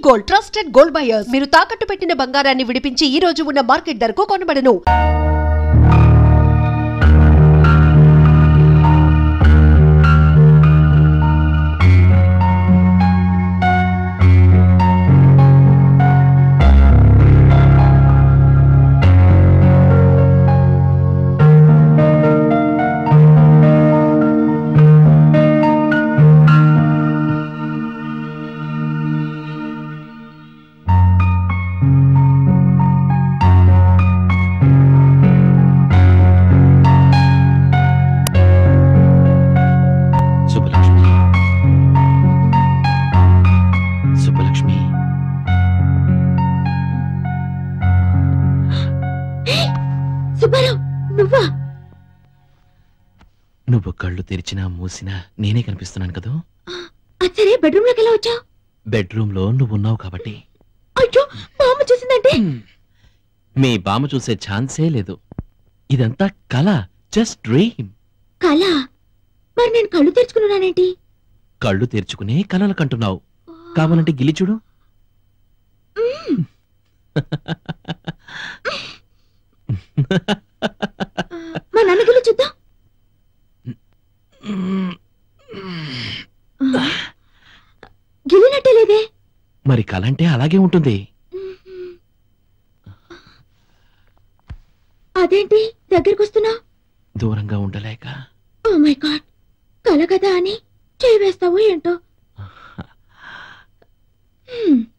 Gold, trusted gold buyers. మీరు తాకట్టు పెట్టిన బంగారాన్ని విడిపించి ఈ రోజు ఉన్న మార్కెట్ ధరకు కొనబడను. నువ్వు కళ్ళు తెరిచినా మూసినా నేనే కనిపిస్తున్నాను కదా. సరే, బెడ్రూమ్ లోకి ఎలా వచ్చావు? బెడ్రూమ్ లో నువ్వు ఉన్నావు కాబట్టి. అయ్యో, బామ్మ చూసిందంటే? మీ బామ్మ చూసే ఛాన్సే లేదు. ఇదంతా కళ, జస్ట్ డ్రీమ్. కళ? మరి నేను కళ్ళు తెరుచుకున్నానేంటి? కళ్ళు తెరుచుకునే కళలు కంటున్నావు. కావాలంటే గిలి చూడు. మా నాన్న గిలి చూద్దాం. గిలినట్టే లేదే. మరి కళ అంటే అలాగే ఉంటుంది. అదేంటి దగ్గరికి వస్తున్నా? దూరంగా ఉండలేక. ఓ మై గాడ్, కళ కదా అని చేయి వేస్తావు ఏంటో.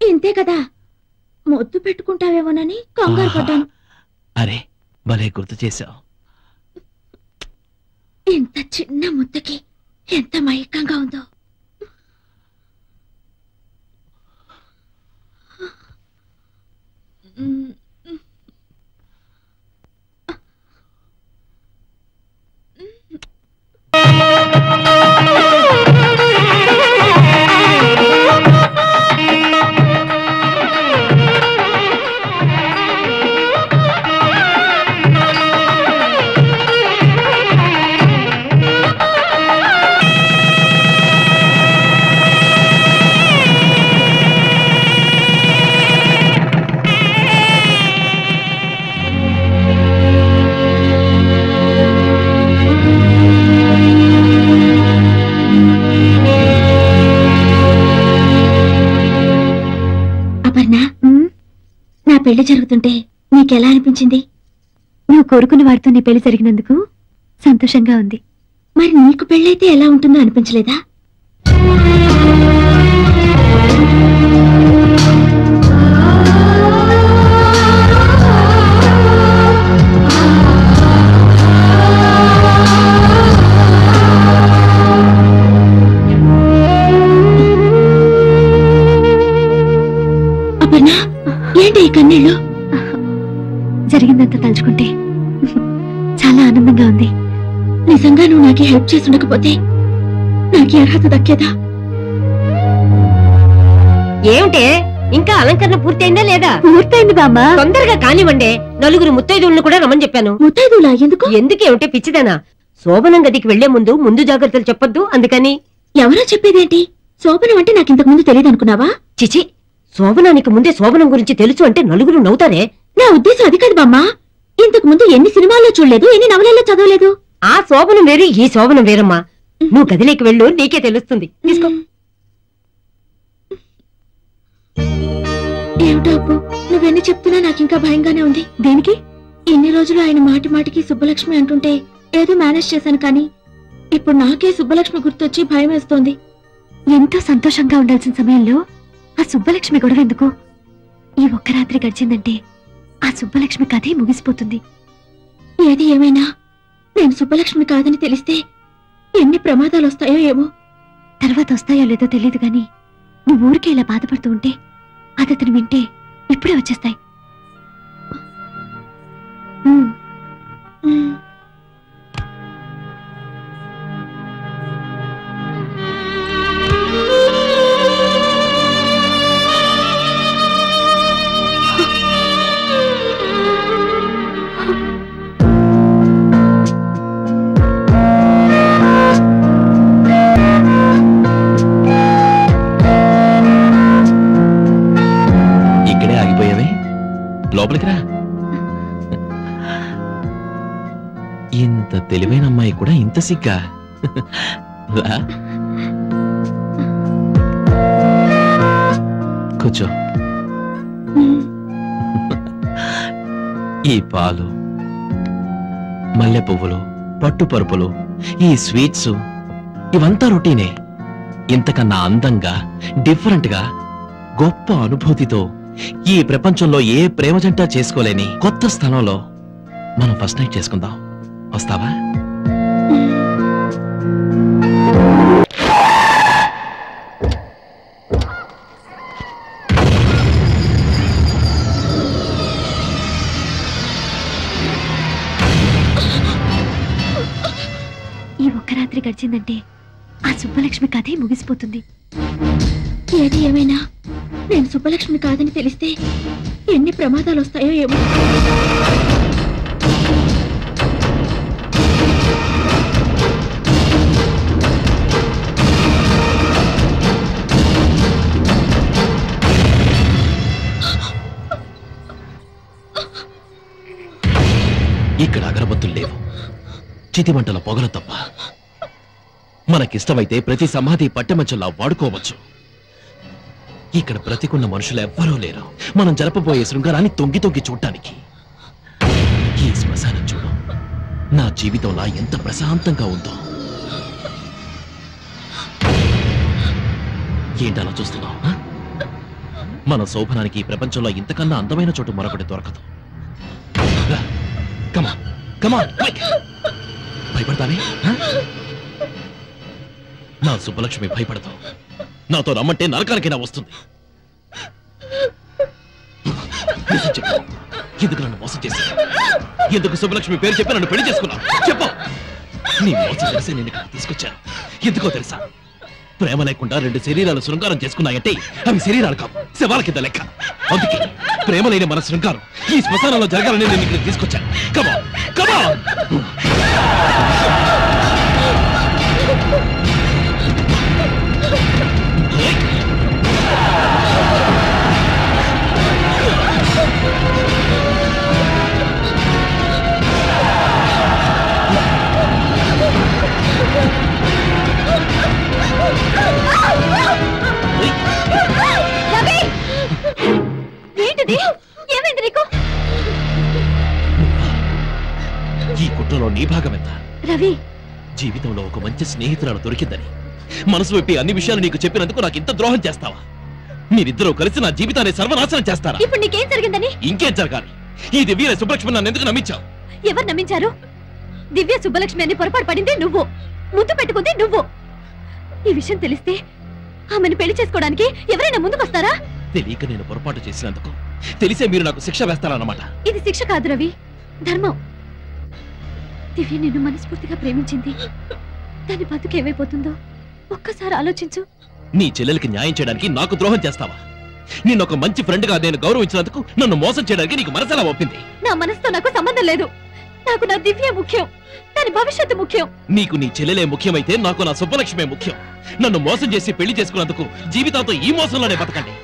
ఇంతే కదా, ముద్దు పెట్టుకుంటావేమోనని కంగారు పడ్డాను. అరే, భలే గుర్తు చేశావు. ఇంత చిన్న ముద్దకి ఎంత మైకంగా ఉందో. పెళ్లి జరుగుతుంటే నీకెలా అనిపించింది? నువ్వు కోరుకున్న వాడితో నీ పెళ్లి జరిగినందుకు సంతోషంగా ఉంది. మరి నీకు పెళ్ళైతే ఎలా ఉంటుందో అనిపించలేదా? అపర్ణ, ఏంటి ఈ కన్నీళ్ళు? జరిగిందంతా తలుచుకుంటే చాలా ఆనందంగా ఉంది. నిజంగా నువ్వు నాకు హెల్ప్ చేసి ఉండకపోతే నాకు అర్హత దక్కేదా? ఏమిటే, ఇంకా అలంకరణ పూర్తయిందా లేదా? పూర్తయింది బామ్మ. తొందరగా కానివ్వండి. నలుగురు ముత్తైదువులను కూడా రమ్మని చెప్పాను. ముత్తైదువులా? ఎందుకు? ఎందుకేమిటే పిచ్చిదేనా? శోభనం గదికి వెళ్లే ముందు జాగ్రత్తలు చెప్పొద్దు, అందుకని. ఎవరో చెప్పేదేంటి? శోభనం అంటే నాకు ఇంతకు ముందు తెలియదు అనుకున్నావా? చిచి, శోభనానికి ముందే శోభనం గురించి తెలుసు అంటే నలుగురు నవ్వుతారే. నా ఉద్దేశం అది కాదు బామ్మ. ఇంతకు ముందు ఎన్ని సినిమాల్లో చూడలేదు, ఎన్ని నవలల్లో చదవలేదు. ఆ శోభనం వేరు, ఈ శోభనం వేరమ్మా. నువ్వు గదిలోకి వెళ్ళు, నీకే తెలుస్తుంది. తీసుకో. ఏమిటో అప్పు, నువ్వెన్ని చెప్తున్నా నాకు ఇంకా భయంగానే ఉంది. దేనికి? ఇన్ని రోజులు ఆయన మాటి మాటికి సుబ్బలక్ష్మి అంటుంటే ఏదో మేనేజ్ చేశాను, కానీ ఇప్పుడు నాకే సుబ్బలక్ష్మి గుర్తొచ్చి భయం వేస్తోంది. ఎంతో సంతోషంగా ఉండాల్సిన సమయంలో ఆ సుబ్బలక్ష్మి గొడవ ఎందుకు? ఈ ఒక్క రాత్రి గడిచిందంటే ఆ సుబ్బలక్ష్మి కథే ముగిసిపోతుంది. ఏది ఏమైనా నేను సుబ్బలక్ష్మి కాదని తెలిస్తే ఎన్ని ప్రమాదాలు వస్తాయో ఏమో. తర్వాత వస్తాయో లేదో తెలియదు గాని నువ్వు ఊరికే ఇలా బాధపడుతూ ఉంటే అది అతను వింటే ఇప్పుడే వచ్చేస్తాయి. ఆగిపోయావే లోపలికి రా. ఇంత తెలివైన అమ్మాయి కూడా ఇంత సిగ్గా? రా కూర్చో. ఈ పాలు, మల్లె పువ్వులు, పట్టు పరుపులు, ఈ స్వీట్స్ ఇవంతా రొటీనే. ఇంతకన్నా అందంగా, డిఫరెంట్ గా, గొప్ప అనుభూతితో ఈ ప్రపంచంలో ఏ ప్రేమ జంట చేసుకోలేని కొత్త స్థలంలో మనం ఫస్ట్ నైట్ చేసుకుందాం. వస్తావా? ఈ ఒక్క రాత్రి గడిచిందంటే ఆ సుబ్బలక్ష్మి కథే ముగిసిపోతుంది. ఏది ఏమైనా నేను సుబ్బలక్ష్మి కాదని తెలిస్తే ఎన్ని ప్రమాదాలు వస్తాయో ఏమో. ఇక్కడ అగరబత్తులు లేవు, చితిమంటల పొగలు తప్ప. మనకిష్టమైతే ప్రతి సమాధి పట్టెమంచంలా వాడుకోవచ్చు. ఇక్కడ బ్రతికున్న మనుషులు ఎవ్వరూ లేరు మనం జరపబోయే శృంగారాన్ని తొంగి తొంగి చూడటానికి. ఈ శ్మశానం చూడు, నా జీవితంలా ఎంత ప్రశాంతంగా ఉందో. ఏంటలా చూస్తున్నావు? మన శోభనానికి ఈ ప్రపంచంలో ఇంతకన్నా అందమైన చోటు మరొకటి దొరకదు. భయపడతానే? నా సుబ్బలక్ష్మి భయపడతావు. నాతో రమ్మంటే నరకానికైనా వస్తుంది. ఎందుకు నన్ను మోసం చేశావు? ఎందుకు సుబ్బలక్ష్మి పేరు చెప్పి నన్ను పెళ్లి చేసుకున్నావు? చెప్పు. నీ మోసం తెలిసి నేను ఇక్కడికి తీసుకొచ్చాను. ఎందుకో తెలుసా? ప్రేమ లేకుండా రెండు శరీరాలు శృంగారం చేసుకున్నాయంటే అవి శరీరాలు కావు, శవాల కింద లెక్క. అందుకే ప్రేమ లేని మన శృంగారం ఈ శ్మశానంలో జరగాలని నేను ఇక్కడికి తీసుకొచ్చాను. కమా కమా. ఏమైంది నీకు? ఈ కుట్రలో నీ భాగం ఎంత? రవి, జీవితంలో ఒక మంచి స్నేహితురాలు దొరికిందని మనసు విప్పి అన్ని విషయాలు నీకు చెప్పినందుకు నాకు ఇంత ద్రోహం చేస్తావా? మీరిద్దరూ కలిసి నా జీవితాన్ని సర్వనాశనం చేస్తారా? ఇప్పుడు నీకేం జరిగిందని? ఇంకేం జరగాలి? ఈ దివ్య సుబ్బలక్ష్మి నన్ను ఎందుకు నమ్మించావు? ఎవరు నమ్మించారు? దివ్య సుబ్బలక్ష్మి అని పొరపాటు పడింది నువ్వు, ముద్దు పెట్టుకుంది నువ్వు. ఈ విషయం తెలిస్తే ఆమెను పెళ్లి చేసుకోవడానికి ఎవరైనా ముందుకొస్తారా? తెలియక నేను పొరపాటు చేసినందుకు తెలిసే మీరు నాకు శిక్ష వేస్తారన్నమాట. ఇది శిక్ష కాదు రవి, ధర్మం. దివ్య నిన్ను మనస్ఫూర్తిగా ప్రేమించింది. దాని బతుకేమైపోతుందో ఒక్కసారి ఆలోచించు. నీ చెల్లెలకి న్యాయం చేయడానికి నాకు ద్రోహం చేస్తావా? నిన్ను ఒక మంచి ఫ్రెండ్ గా నేను గౌరవించినందుకు నన్ను మోసం చేయడానికి నీకు మనసెలా ఒప్పింది? నా మనసుతో నాకు సంబంధం లేదు. నాకు నా దివ్య ముఖ్యం, దాని భవిష్యత్తు ముఖ్యం. నీకు నీ చెల్లెలే ముఖ్యమైతే నాకు నా సుబ్బలక్ష్మే ముఖ్యం. నన్ను మోసం చేసి పెళ్లి చేసుకున్నందుకు జీవితాంతో ఈ మోసంలోనే బతకండి.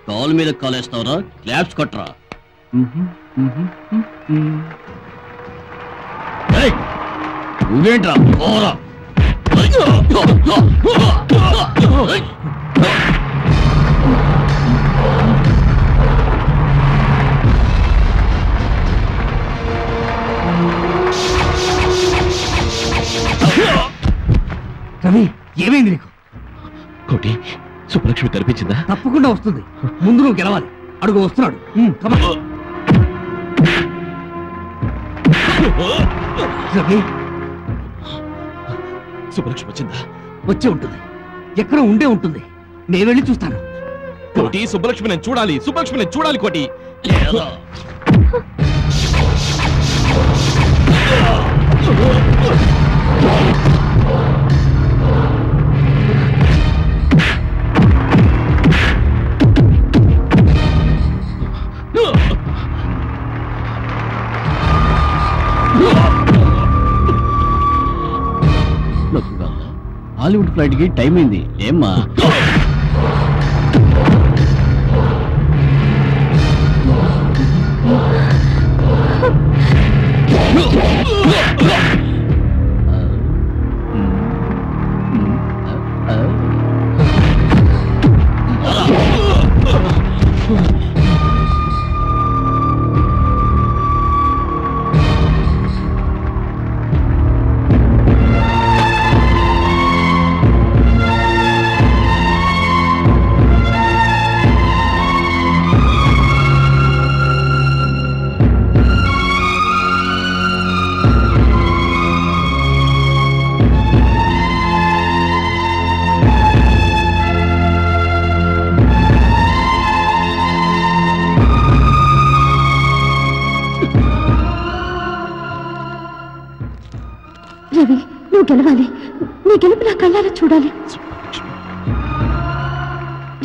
కాలు మీద కాలేస్తావరా? క్లాప్స్ కొట్టరా? నువ్వేంట్రా? రవి, ఏమైంది నీకు? కోటి, సుబ్బలక్ష్మి కనిపించిందా? తప్పకుండా వస్తుంది. ముందు నువ్వు గెలవాలి. అడుగు వస్తున్నాడు. రవి, సుబ్బలక్ష్మి వచ్చిందా? వచ్చే ఉంటుంది, ఎక్కడ ఉండే ఉంటుంది. నేను వెళ్ళి చూస్తాను. కోటి, సుబ్బలక్ష్మి నేను చూడాలి. సుబ్బలక్ష్మి నేను చూడాలి కోటి. హాలీవుడ్ ఫ్లైట్ కి టైం అయింది. ఏమ్మా? రవి, నువ్వు గెలవాలి. నీ గెలుపు నా కళ్ళారా చూడాలి.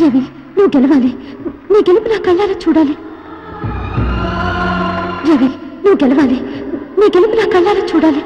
రవి, నువ్వు గెలవాలి. నీ గెలుపు నా కళ్ళారా చూడాలి. రవి, నువ్వు గెలవాలి. నీ గెలుపు నా కళ్ళారా చూడాలి.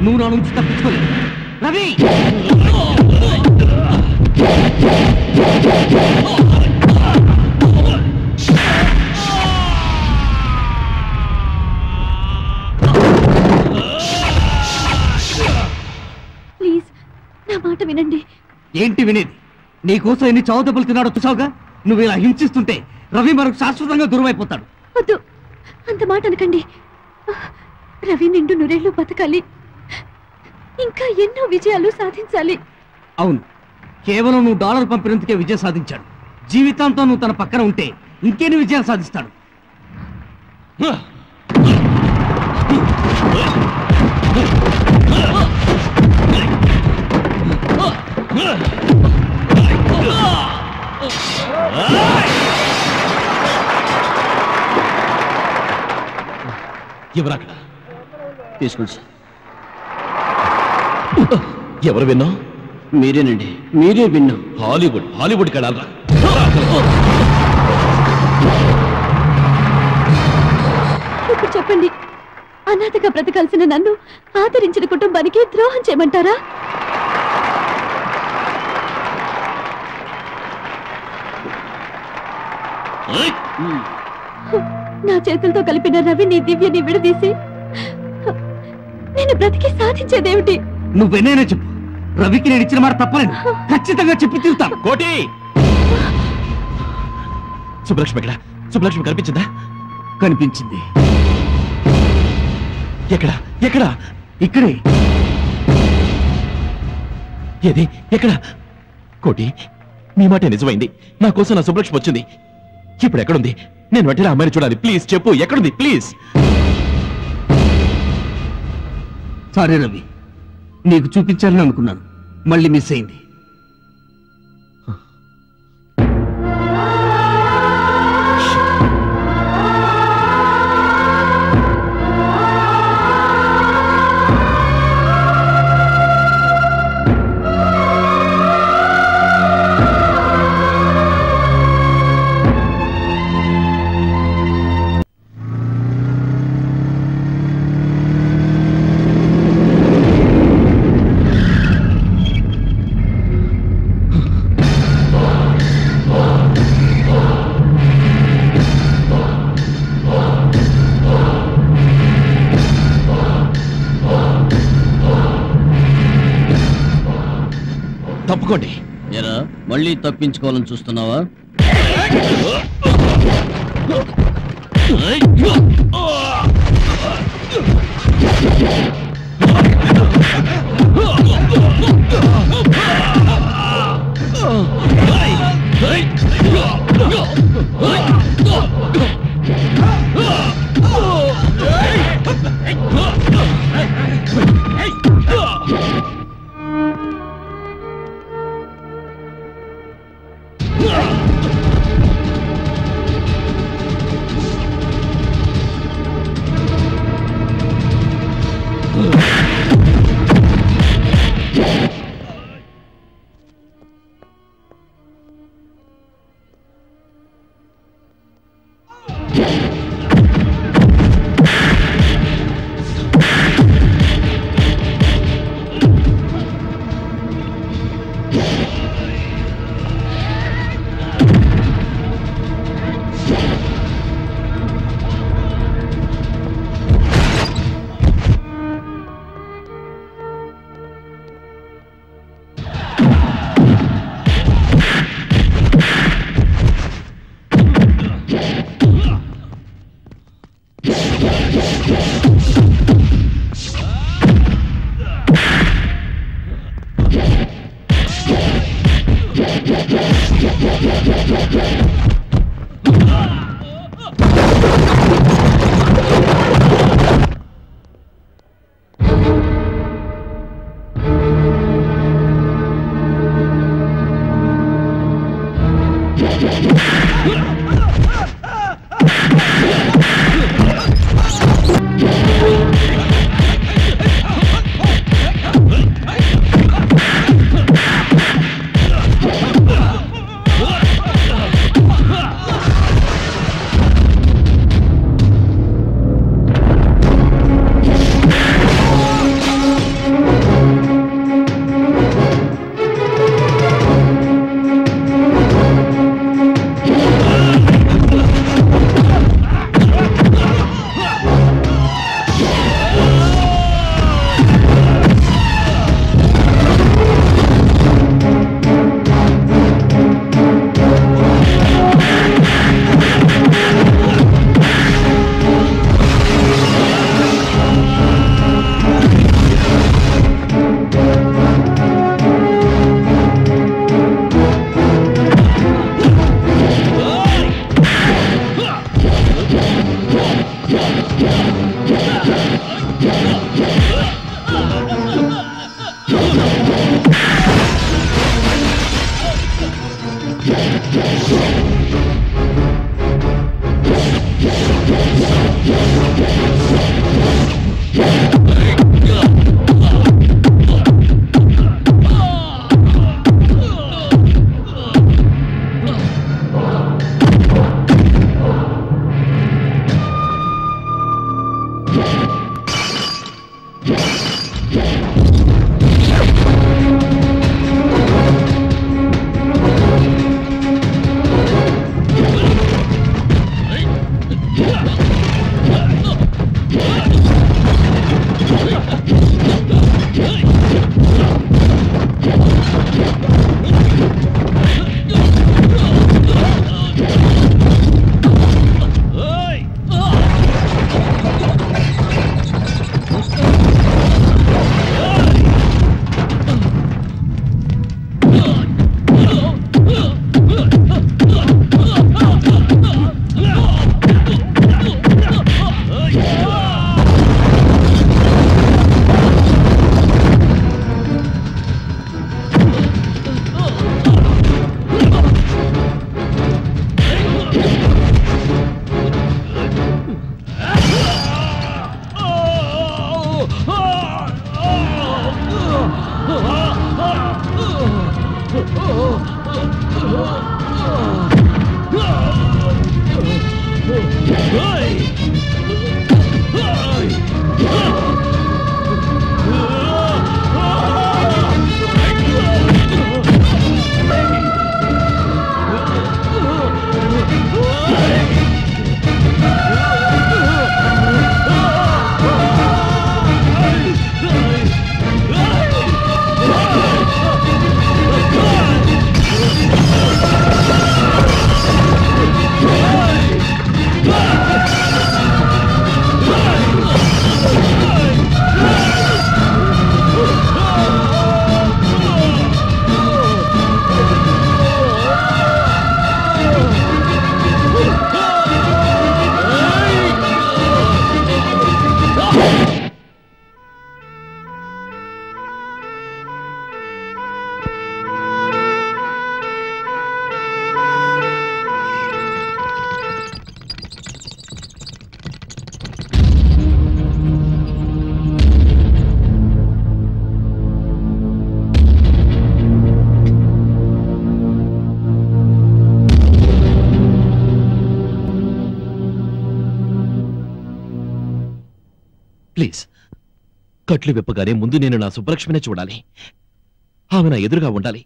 నువ్వు నా నుంచి తప్పించుకోలేదు రవి. ప్లీజ్ నా మాట వినండి. ఏంటి వినేది? నీకోసం ఎన్ని చావు దెబ్బలు తిన్నాడో చూసావుగా. నువ్వు ఇలా హింసిస్తుంటే రవి మనకు శాశ్వతంగా దూరమైపోతాడు. వద్దు, అంత మాట అనకండి. రవి నిండు నూరేళ్లు బతకాలి, ఇంకా ఎన్నో విజయాలు సాధించాలి. అవును, కేవలం నువ్వు డాలర్ పంపినందుకే విజయం సాధించాడు. జీవితాంతం నువ్వు తన పక్కన ఉంటే ఇంకెన్ని విజయాలు సాధిస్తాడు. ఎవరక్కడ? తీసుకోండి సార్. ఎవరు విన్నా? మీరేనండి, మీరే విన్నా. హాలీవుడ్కి వెళ్ళాలరా? ఇప్పుడు చెప్పండి, అనాథగా బ్రతకాల్సిన నన్ను ఆదరించిన కుటుంబానికి ద్రోహం చేయమంటారా? నా చేతులతో కలిపిన రవిని దివ్యని విడదీసి నేను బ్రతికి సాధించేదేమిటి? నువ్వెన్నైనా చెప్పు, రవికి నేను ఇచ్చిన మాట తప్పలేదు. ఖచ్చితంగా చెప్పి తీరుతాను. కోటి! సుబ్బలక్ష్మి ఎక్కడ? సుబ్బలక్ష్మి కనిపించిందా? కనిపించింది. ఎక్కడ? ఎక్కడ? ఇక్కడే. ఏది? ఎక్కడ? కోటి, నీ మాట నిజమైంది. నా కోసం నా సుబ్బలక్ష్మి వచ్చింది. ఇప్పుడు ఎక్కడుంది? నేను వెంటనే అమ్మాయిని చూడాలి. ప్లీజ్ చెప్పు, ఎక్కడుంది? ప్లీజ్. సారీ రవి, నీకు చూపించాలని అనుకున్నాను, మళ్ళీ మిస్ అయింది. తప్పుకోండి. ఎరా మళ్ళీ తప్పించుకోవాలని చూస్తున్నావా? ప్లీజ్, కట్లు విప్పగానే ముందు నేను నా సుబ్బలక్ష్మినే చూడాలి. ఆమె నా ఎదురుగా ఉండాలి.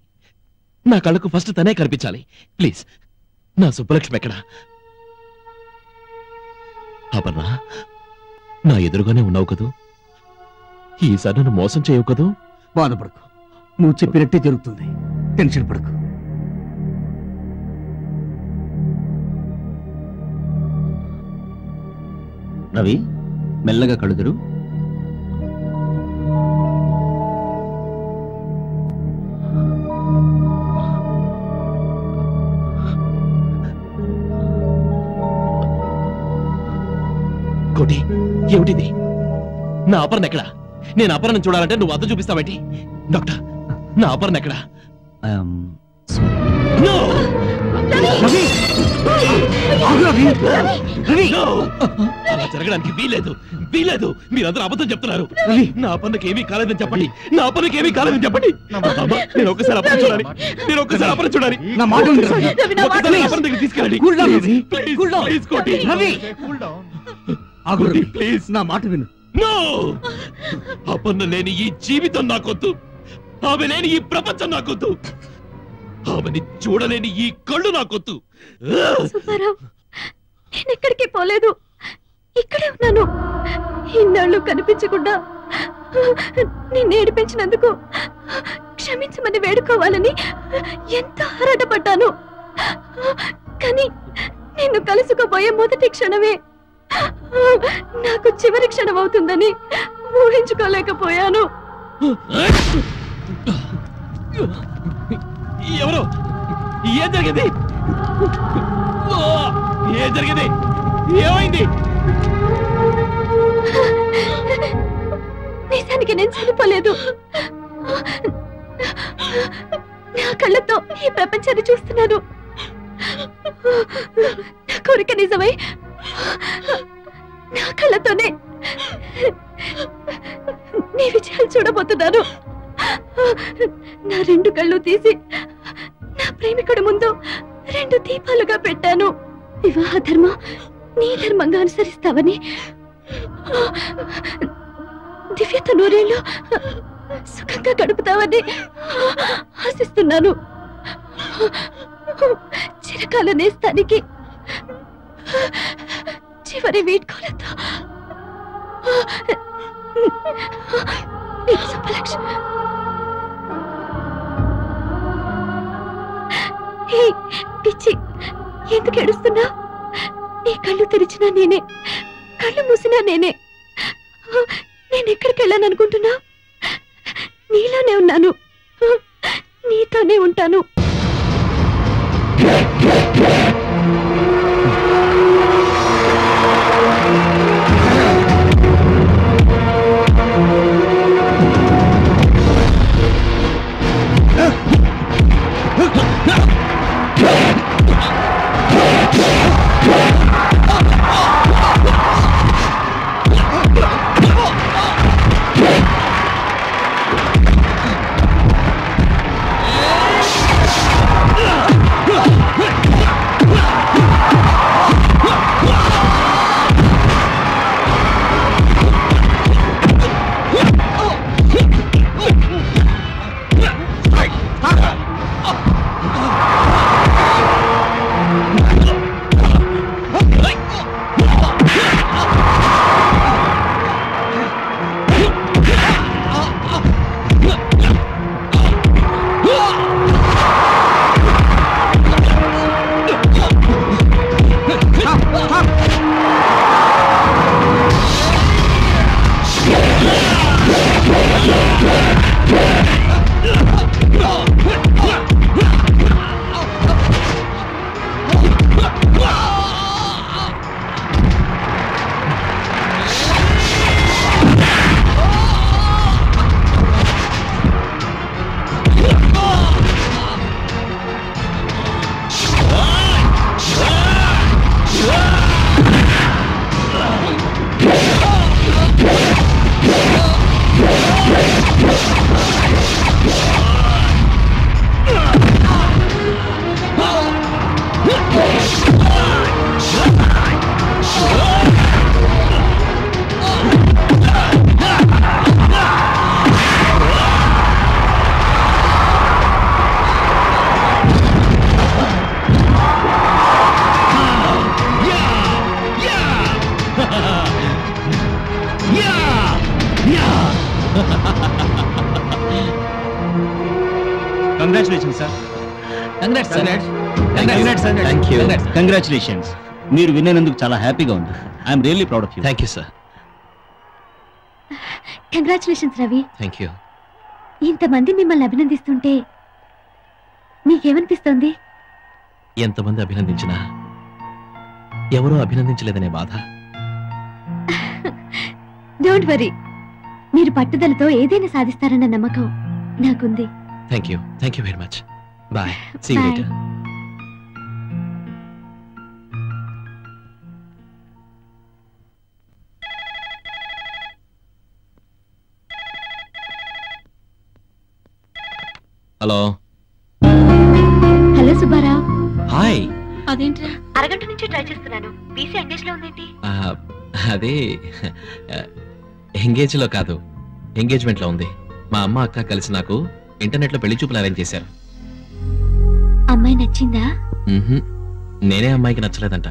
నా కళ్ళకు ఫస్ట్ తనే కనిపించాలి. ప్లీజ్, నా సుబ్బలక్ష్మి ఎక్కడా? అపర్ణ, నా ఎదురుగానే ఉన్నావు కదూ? ఈసారి నన్ను మోసం చేయవు కదూ? బాధపడకు, నువ్వు చెప్పినట్టే జరుగుతుంది. టెన్షన్ పడకు. రవి, మెల్లగా కడుదురు. కోటి, ఏమిటిది? నా అపర్ణ ఎక్కడా? నేను అపర్ణను చూడాలంటే నువ్వు అద్దం చూపిస్తావేంటి? డాక్టర్, నా అపర్ణ ఎక్కడా? No! No! అలా జరగడానికి వీలేదు. మీరందరూ అబద్ధం చెప్తున్నారు. నా అపర్ణకి ఏమీ కాలేదని చెప్పండి. నా అపర్ణకి ఏమీ కాలేదని చెప్పండి. నేను ఒక్కసారి అపర్ణ చూడాలి. నా మాట విను. ఒక్కసారి అపర్ణ దగ్గర తీసుకెళ్ళండి. ప్లీజ్ కోటి. ప్లీజ్ నా మాట విను. నో! అపర్ణ లేని ఈ జీవితం నాకొద్దు. ఆమె లేని ఈ ప్రపంచం నాకొద్దు. ఆమెని చూడలేని ఈ కళ్ళు నాకొద్దు. సుబ్బారావు, నేను ఎక్కడికి పోలేదు, ఇక్కడే ఉన్నాను. ఇన్నాళ్ళు కనిపించకుండా నిన్ను ఏడిపించినందుకు క్షమించమని వేడుకోవాలని ఎంతో ఆరాటపడ్డాను. కానీ నిన్ను కలుసుకోబోయే మొదటి క్షణమే నాకు చివరి క్షణం అవుతుందని ఊహించుకోలేకపోయాను. ఎవరు? ఏం జరిగింది? ఏమైంది? నిజానికి నేను చనిపోలేదు. నా కళ్ళతో ఈ ప్రపంచాన్ని చూస్తున్నాను. నా కోరిక నిజమై నా కళ్ళతోనే నీ విజయాలు చూడబోతున్నాను. నా రెండు కళ్ళు తీసి నా ప్రేమికుడి ముందు రెండు దీపాలుగా పెట్టాను. వివాహ ధర్మం నీ ధర్మంగా అనుసరిస్తావని, దివ్యత నూరేళ్ళు సుఖంగా గడుపుతావని ఆశిస్తున్నాను. చిరకాల నేస్తానికి చివరి వీడ్కోలతో సుబ్బలక్ష్మి. పిచ్చి, ఎందుకు ఏడుస్తున్నా? నీ కళ్ళు తెరిచినా నేనే, కళ్ళు మూసినా నేనే. నేను ఎక్కడికి వెళ్ళాను అనుకుంటున్నా? నీలోనే ఉన్నాను, నీతోనే ఉంటాను. Congratulation sir. కంగ్రాచులేషన్స్. మీరు విన్నందుకు చాలా హ్యాపీగా ఉంది. I'm really proud of you. Thank you sir. Congratulations Ravi. Thank you. ఇంతమంది మిమ్మల్ని అభినందిస్తుంటే మీకేమనిపిస్తోంది? ఎంతమంది అభినందించినా ఎవరో అభినందించలేదనే బాధ. డోంట్ వరీ, మీరు పట్టుదలతో ఏదైనా సాధిస్తారన్న నమ్మకం నాకుంది. Thank you very much. Bye. See you later. Hello. Hello Subbarao. Hi. అదేంట్రా? అరగంట నుంచి ట్రై చేస్తున్నాను. వీసీ ఎంగేజ్ లో ఉందేంటి? అదే ఎంగేజ్ లో కాదు, ఎంగేజ్మెంట్ లో ఉంది. మా అమ్మ అక్క కలిసి నాకు ఇంటర్నెట్ లో పెళ్లి చూపులు అరేంజ్ చేశారు. అమ్మాయి నచ్చిందా? నేనే అమ్మాయికి నచ్చలేదంట.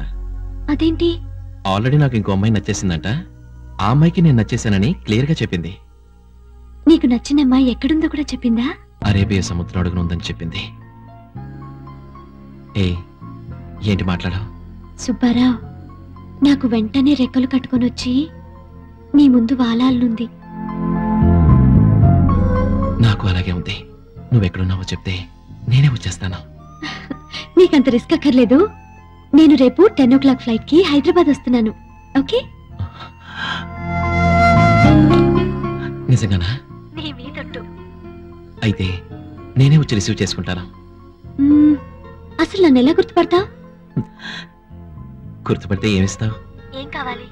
అదేంటి? ఆల్రెడీ నాకు ఇంకో అమ్మాయి నచ్చేసిందంట. ఆ అమ్మాయికి నేను నచ్చేసానని క్లియర్ గా చెప్పింది. నీకు నచ్చిన అమ్మాయి ఎక్కడుందో కూడా చెప్పిందా? అరేబియా సముద్రం అడుగున ఉందని చెప్పింది. ఏంటి మాట్లాడావు? సుబ్బారావు, నాకు వెంటనే రెక్కలు కట్టుకొని వచ్చి నీ ముందు వాలాలనుంది. నాకు అలాగే ఉంది. నువ్వెక్కడున్నావో చెప్తే నేనే వచ్చేస్తాను. నీకంత రిస్క్ అక్కర్లేదు. నేను రేపు 10 o'clock ఫ్లైట్ కి హైదరాబాద్ వస్తున్నాను. ఓకే? నిజంగానా? నీ మీదొట్టు. అయితే నేనే వచ్చి రిసీవ్ చేసుకుంటాను. అసలు నన్ను ఎలా గుర్తుపడతా? గుర్తుపడితే ఏమిస్తావు? ఏం కావాలి?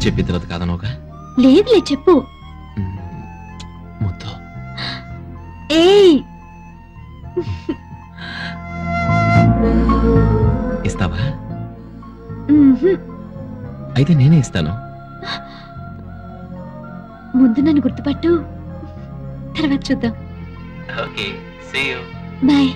చెప్పిన తర్వాత కాదనోగా? లేదులే, చెప్పు. ముద్దు. ఏయ్, ఇస్తావా? అయితే నేనే ఇస్తాను. ముందు నన్ను గుర్తుపట్టు, తర్వాత చూద్దాం. Okay, see you. Bye.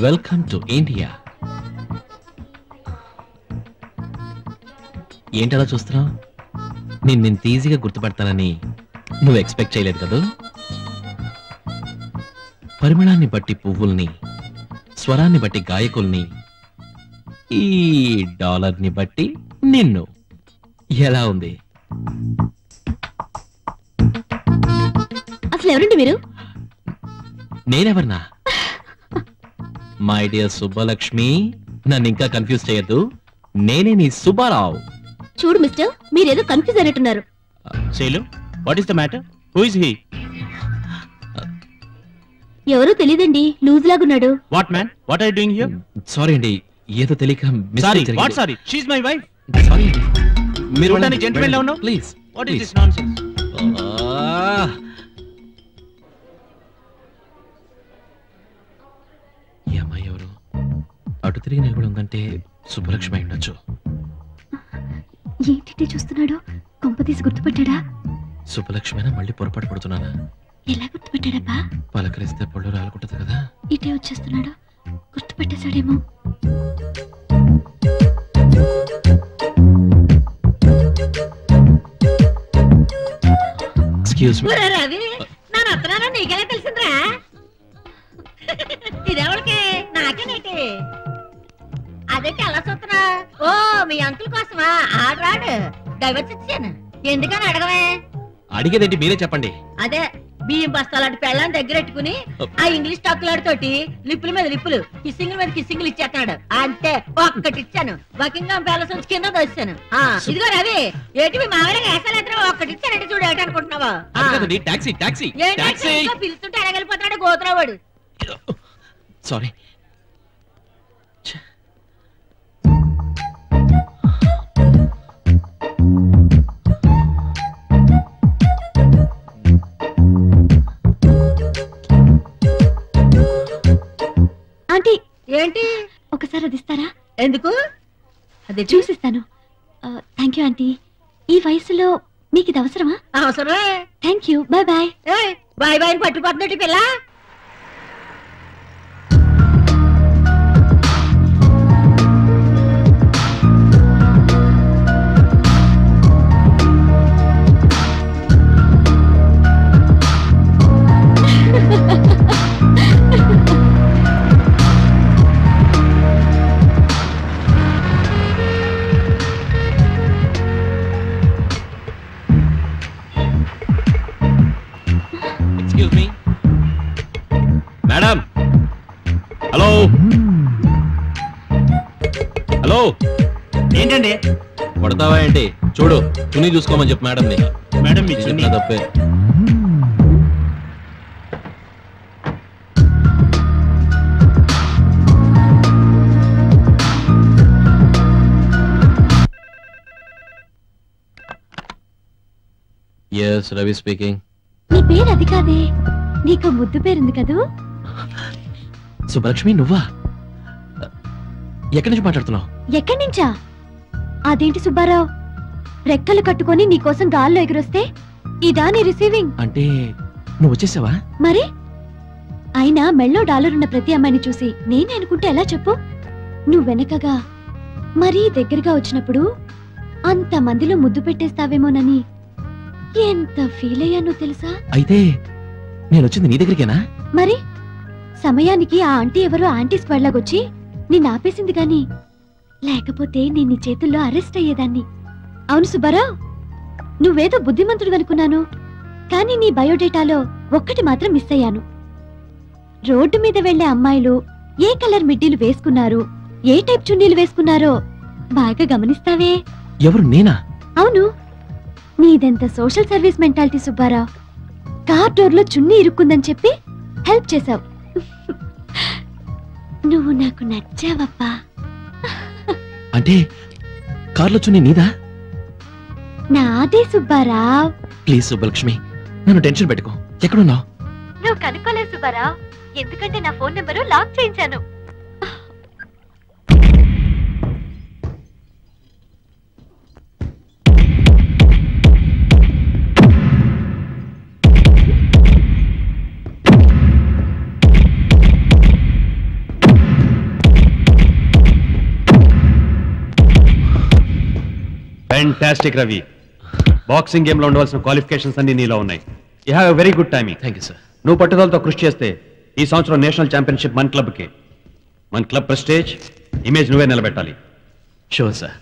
Welcome to India. ఏంటలా చూస్తున్నావు? నేను ఈజీగా గుర్తుపడతానని నువ్వు ఎక్స్పెక్ట్ చేయలేదు కదా. పరిమళాన్ని బట్టి పువ్వుల్ని, స్వరాన్ని బట్టి గాయకుల్ని, ఈ డాలర్ని బట్టి నిన్ను. ఎలా ఉంది? అసలు ఎవరండి మీరు? నేనెవరన్నా? మై డియర్ సుబ్బలక్ష్మి, నన్ను ఇంకా కన్ఫ్యూజ్ చేయొద్దు. నేనే నీ సుబ్బారావు. చూడు మిస్టర్, మీరేదో కన్ఫ్యూజ్ అయినట్టున్నారు. Shailu, what is the matter? Who is he? ఎవరో తెలియదండి, లూజ్ లాగున్నాడు. What man? What are you doing here? Sorry అండి, ఏదో తెలియక sorry. What sorry? She is my wife. Sorry అండి. మీరు చూడడానికి జెంటిల్మెన్ లా ఉన్నావు. Please. What is this nonsense? ఈ అమ్మాయి ఎవరు? అటు తిరిగి నిలబడి ఉందంటే సుబ్బలక్ష్మి అయి ఉండొచ్చు. ఏంటి చూస్తున్నాడు? కొంప తీసి గుర్తుపట్టాడా? సుబ్బలక్ష్మినా మళ్ళీ పొరపాటు పడుతున్నానా? ఎలా గుర్తుపట్టాడబ్బా? పలకరిస్తే పళ్ళు రాలుకుంటది కదా. ఇటే వచ్చేస్తున్నాడు, గుర్తుపట్టేశాడేమో. Excuse me. రవి నా నత్తనానో నీకెలా తెలిసిందిరా? ఇదెవరికి? నాకేనేటి? అదేంటి అలా చూస్తున్నా? ఓ మీ అంకుల్ కోసమా? ఆడరాడు డైవర్స్ ఇచ్చాను. ఎందుకని అడగవే? అడిగేదేంటి మీరే చెప్పండి. అదే బియ్యం బస్తాలాంటి పెళ్ళాన్ని దగ్గరెట్టుకుని ఆ ఇంగ్లీష్ టాకులాడితోటి లిప్పుల మీద లిప్పులు, కిస్సింగ్ల మీద కిస్సింగ్లు ఇచ్చేస్తున్నాడు. అంతే, ఒక్కటి ఇచ్చాను. బకింగ్హామ్ ప్యాలెస్ నుంచి కింద దోశాను. ఇదిగో రవి, ఏంటి మీ మామూలుగా వేసాలేద్ర ఒక్కటి ఇచ్చానంటే చూడు, ఏంటి అనుకుంటున్నావా? టాక్సీ టాక్సీ టాక్సీ పిలుస్తుంటే ఎడగలిపోతున్నాడు గోతురావాడు. సారీ. ఆంటీ ఏంటి? ఒకసారి అది ఇస్తారా? ఎందుకు? అది చూసిస్తాను. Thank you aunty. ఈ వయసులో మీకు ఇది అవసరమా? అవసరమే. Thank you. Bye bye. Bye bye పట్టుకుపోతున్నట్టు పిల్ల. Madam, hello hello. ఏంటండి? కొడతావా ఏంటి? చూడు, చున్నీ చూసుకోమని చెప్పు మేడం. మేడం మీ చున్నీ తప్పే. Yes, Ravi speaking. నీ పేరు అది కాదే, నీకు ముద్దు పేరుంది కదూ? సుబ్బలక్ష్మి, నువ్వా? ఎక్కడి నుంచి మాట్లాడుతున్నావు? ఎక్కడి నుంచా? అదేంటి సుబ్బారావు, రెక్కలు కట్టుకొని నీకోసం గాల్లో ఎగురొస్తే ఇదా నీ రిసీవింగ్? అంటే నువ్వు వచ్చేసావా? మరి అయినా మెళ్ళో డాలర్ ఉన్న ప్రతి అమ్మాయిని చూసి నేనే అనుకుంటే ఎలా చెప్పు? నువ్వు వెనకగా మరీ దగ్గరగా వచ్చినప్పుడు అంత మందిలో ముద్దు పెట్టేస్తావేమోనని ఎంత ఫీల్ అయ్యానో తెలుసా? అయితే నేను వచ్చింది నీ దగ్గరికేనా? మరి సమయానికి ఆ ఆంటీ ఎవరో ఆంటీ స్క్వాడ్ లాగొచ్చి నిన్ను ఆపేసింది గాని లేకపోతే నేను నీ చేతుల్లో అరెస్ట్ అయ్యేదాన్ని. అవును సుబ్బారావు, నువ్వేదో బుద్ధిమంతుడు అనుకున్నాను, కానీ నీ బయోడేటాలో ఒక్కటి మాత్రం మిస్ అయ్యాను. రోడ్డు మీద వెళ్లే అమ్మాయిలు ఏ కలర్ మిడ్డీలు వేసుకున్నారు, ఏ టైప్ చున్నీలు వేసుకున్నారో బాగా గమనిస్తావే? ఎవరు? నేనా? అవును, నీదెంత social service mentality Subbarao. Car door లో చున్నీ ఇరుక్కుందని చెప్పి హెల్ప్ చేశావు. నువ్వు నాకు నచ్చావప్పా. అంటే కార్లో చున్నీ నీదా? నాదే సుబ్బారావు. ప్లీజ్ సుబ్బలక్ష్మి, నన్ను టెన్షన్ పెట్టుకో. ఎక్కడున్నావు? నువ్వు కనుక్కోలేదు సుబ్బారావు, ఎందుకంటే నా ఫోన్ నెంబరు లాక్ చేయించాను. ఫ్యాంటాస్టిక్ రవి. బాక్సింగ్ గేమ్ లో ఉండవలసిన క్వాలిఫికేషన్స్ అన్ని నీలో ఉన్నాయి. You have a very good timing. Thank you sir. నువ్వు పట్టుదలతో కృషి చేస్తే ఈ సంవత్సరం నేషనల్ ఛాంపియన్షిప్ మన క్లబ్కి, మన క్లబ్ ప్రెస్టేజ్, ఇమేజ్ నువ్వే నిలబెట్టాలి. Sure sir,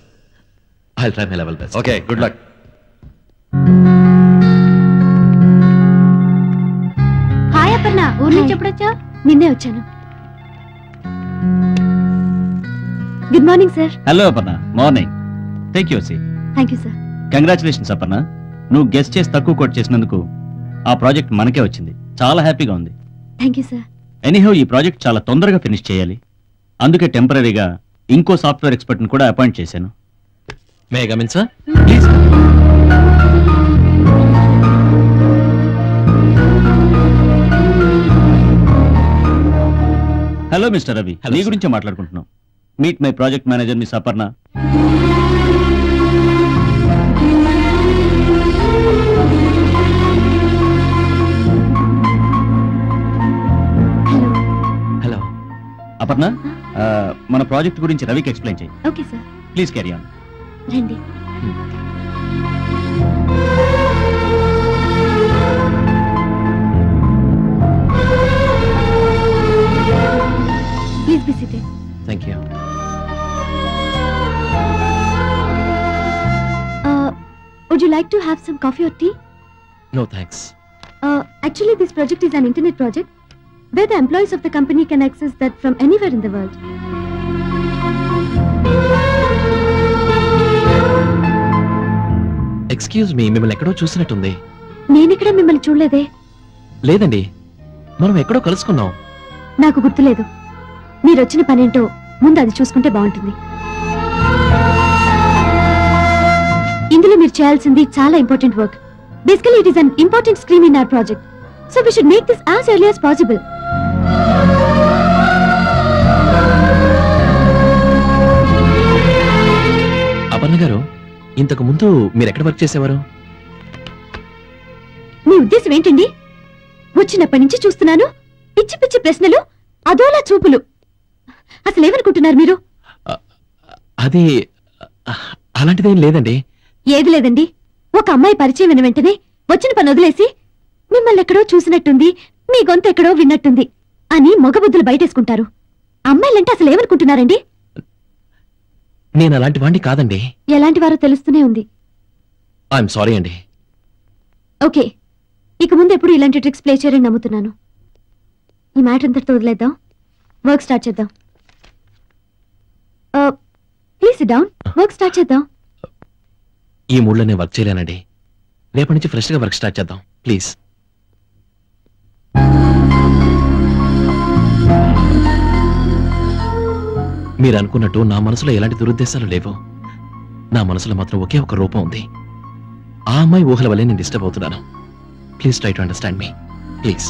I will try my level best. Okay, good luck. Hi Aparna, ఊరు నుంచి ఎప్పుడొచ్చా? నిన్నే వచ్చాను. Good morning sir. Hello Aparna, morning. Take your seat. Thank you sir. Congratulations Aparna, నువ్వు గెస్ట్ చేసి తక్కువ కోట్ చేసినందుకు ఆ ప్రాజెక్ట్ మనకే వచ్చింది. చాలా హ్యాపీగా ఉంది. Thank you sir. ఎనీహౌ ఈ ప్రాజెక్ట్ చాలా తొందరగా ఫినిష్ చేయాలి, అందుకే టెంపరీగా ఇంకో సాఫ్ట్వేర్ ఎక్స్పర్ట్ ని కూడా అపాయింట్ చేశాను. May I come in sir? Please. Hello mister Ravi, నీ గురించే మాట్లాడుకుంటున్నాం. Meet my project manager miss Aparna. Hello Aparna, మన ప్రాజెక్ట్ గురించి రవికి ఎక్స్ప్లెయిన్ చేయి. Okay sir. Please carry on. రండి. Would you like to have some coffee or tea? No thanks. Actually, this project is an internet project where the employees of the company can access that from anywhere in the world. Excuse me, మిమ్మల్ని ఎక్కడో చూసినట్టుంది. నేనిక్కడ మిమ్మల్ని చూడలేదే. లేదండి, మనం ఎక్కడో కలుసుకున్నాం. నాకు గుర్తులేదు. మీరొచ్చిన పనేంటో ముందు అది చూసుకుంటే బాగుంటుంది. ఇందులో మీరు చేయాల్సింది చాలా important work. Basically, it is an important stream in our project. So we should make this as early as possible. Aparna గారు, ఇంతకు ముందు మీరు ఎక్కడ వర్క్ చేసేవారు? మీ ఉద్దేశం ఏంటండి? వచ్చినప్పటి నుంచి చూస్తున్నాను, పిచ్చి పిచ్చి ప్రశ్నలు, అదోలా చూపులు. అసలు ఏమనుకుంటున్నారు మీరు? అది అలాంటిదేం లేదండి. ఏది లేదండి. ఒక అమ్మాయి పరిచయం అయిన వెంటనే వచ్చిన పని వదిలేసి మిమ్మల్ని ఎక్కడో చూసినట్టుంది, మీ గొంతు ఎక్కడో విన్నట్టుంది అని మగబుద్ధులు బయటేసుకుంటారు. అమ్మాయిలంటే అసలు ఏమనుకుంటున్నారండి? నేను అలాంటి వాడిని కాదండి. ఎలాంటి వారో తెలుస్తూనే ఉంది. ఐఎమ్ సారీ అండి. ఓకే, ఇక ముందు ఎప్పుడు ఇలాంటి ట్రిక్స్ ప్లే చేయరని నమ్ముతున్నాను. ఈ మ్యాటర్ అంతటితో వదిలేద్దాం, వర్క్ స్టార్ట్ చేద్దాం. Please SIT down, work start చేద్దాం. ఈ మూడ్లో నేను వర్క్ చేయలేనండి. రేపటి నుంచి ఫ్రెష్ గా వర్క్ స్టార్ట్ చేద్దాం ప్లీజ్. మీరు అనుకున్నట్టు నా మనసులో ఎలాంటి దురుద్దేశాలు లేవు. నా మనసులో మాత్రం ఒకే ఒక రూపం ఉంది. ఆ అమ్మాయి ఊహల వల్లే నేను డిస్టర్బ్ అవుతున్నాను. Please try to understand me please.